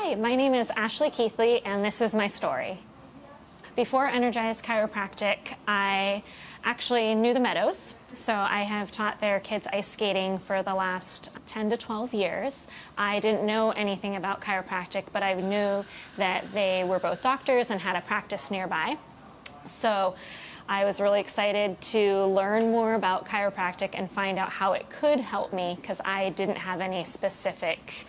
Hi, my name is Ashley Keithley, and this is my story. Before Energize Chiropractic, I actually knew the Meadows. So I have taught their kids ice skating for the last 10 to 12 years. I didn't know anything about chiropractic, but I knew that they were both doctors and had a practice nearby. So I was really excited to learn more about chiropractic and find out how it could help me, because I didn't have any specific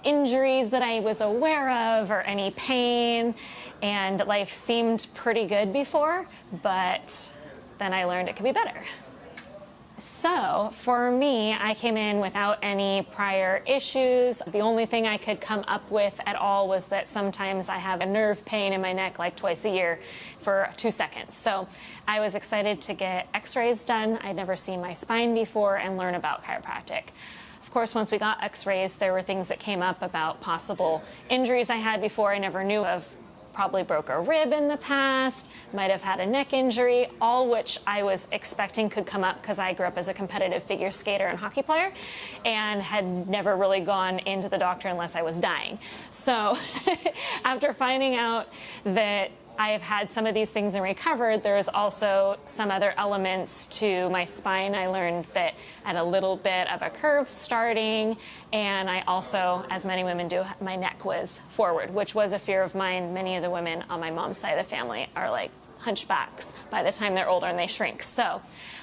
injuries that I was aware of or any pain, and life seemed pretty good before, but then I learned it could be better. So for me, I came in without any prior issues. The only thing I could come up with at all was that sometimes I have a nerve pain in my neck like twice a year for 2 seconds. So I was excited to get x-rays done. I'd never seen my spine before and learn about chiropractic. Of course, once we got x-rays, there were things that came up about possible injuries I had before I never knew of. Probably broke a rib in the past, might have had a neck injury, all which I was expecting could come up because I grew up as a competitive figure skater and hockey player and had never really gone into the doctor unless I was dying. So after finding out that I have had some of these things and recovered, there's also some other elements to my spine. I learned that I had a little bit of a curve starting, and I also, as many women do, my neck was forward, which was a fear of mine. Many of the women on my mom's side of the family are like hunchbacks by the time they're older and they shrink. So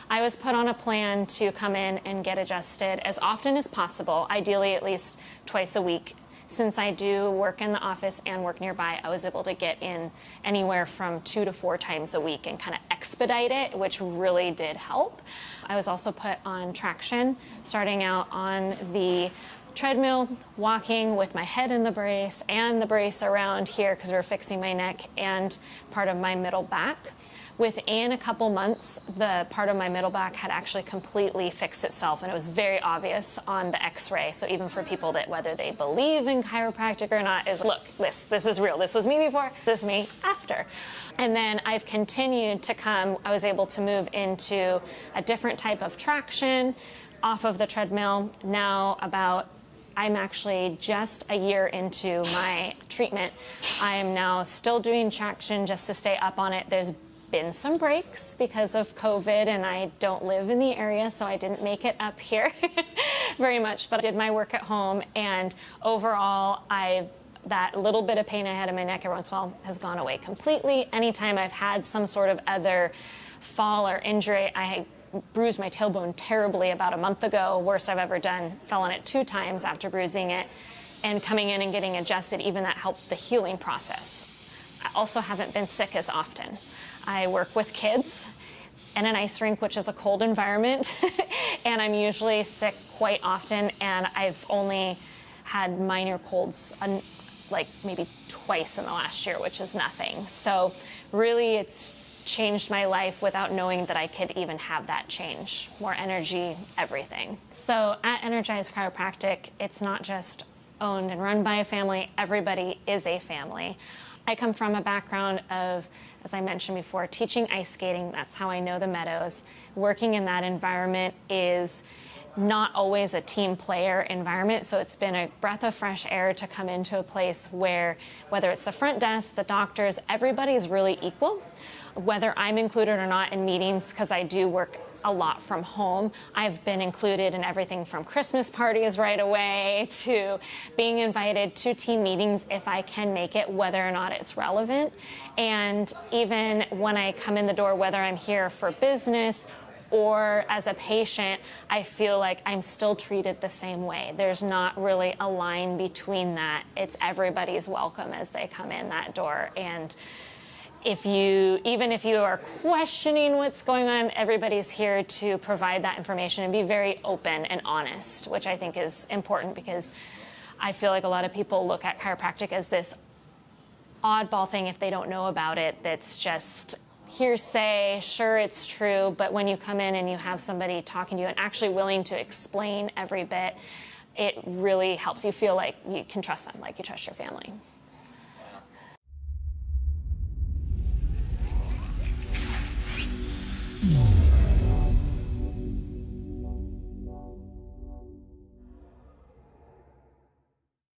I was put on a plan to come in and get adjusted as often as possible, ideally at least twice a week. Since I do work in the office and work nearby, I was able to get in anywhere from 2 to 4 times a week and kind of expedite it, which really did help. I was also put on traction, starting out on the treadmill, walking with my head in the brace and the brace around here because we were fixing my neck and part of my middle back. Within a couple months, the part of my middle back had actually completely fixed itself, and it was very obvious on the x-ray. So even for people that, whether they believe in chiropractic or not, is look, this is real. This was me before, this is me after. And then I've continued to come. I was able to move into a different type of traction off of the treadmill. Now I'm actually just a year into my treatment. I am now still doing traction just to stay up on it. There's been some breaks because of COVID, and I don't live in the area, so I didn't make it up here very much, but I did my work at home, and overall, that little bit of pain I had in my neck every once in a while has gone away completely. Anytime I've had some sort of other fall or injury, I bruised my tailbone terribly about a month ago, worst I've ever done, fell on it 2 times after bruising it, and coming in and getting adjusted, even that helped the healing process. I also haven't been sick as often. I work with kids in an ice rink, which is a cold environment, and I'm usually sick quite often, and I've only had minor colds like maybe twice in the last year, which is nothing. So really it's changed my life without knowing that I could even have that change. More energy, everything. So at Energize Chiropractic, it's not just owned and run by a family, everybody is a family. I come from a background of, as I mentioned before, teaching ice skating. That's how I know the Meadows. Working in that environment is not always a team player environment, so it's been a breath of fresh air to come into a place where, whether it's the front desk, the doctors, everybody's really equal. Whether I'm included or not in meetings, because I do work a lot from home, I've been included in everything from Christmas parties right away to being invited to team meetings if I can make it, whether or not it's relevant. And even when I come in the door, whether I'm here for business or as a patient, I feel like I'm still treated the same way. There's not really a line between that. It's everybody's welcome as they come in that door. And even if you are questioning what's going on, everybody's here to provide that information and be very open and honest, which I think is important, because I feel like a lot of people look at chiropractic as this oddball thing if they don't know about it, that's just hearsay. Sure, it's true, but when you come in and you have somebody talking to you and actually willing to explain every bit, it really helps you feel like you can trust them, like you trust your family.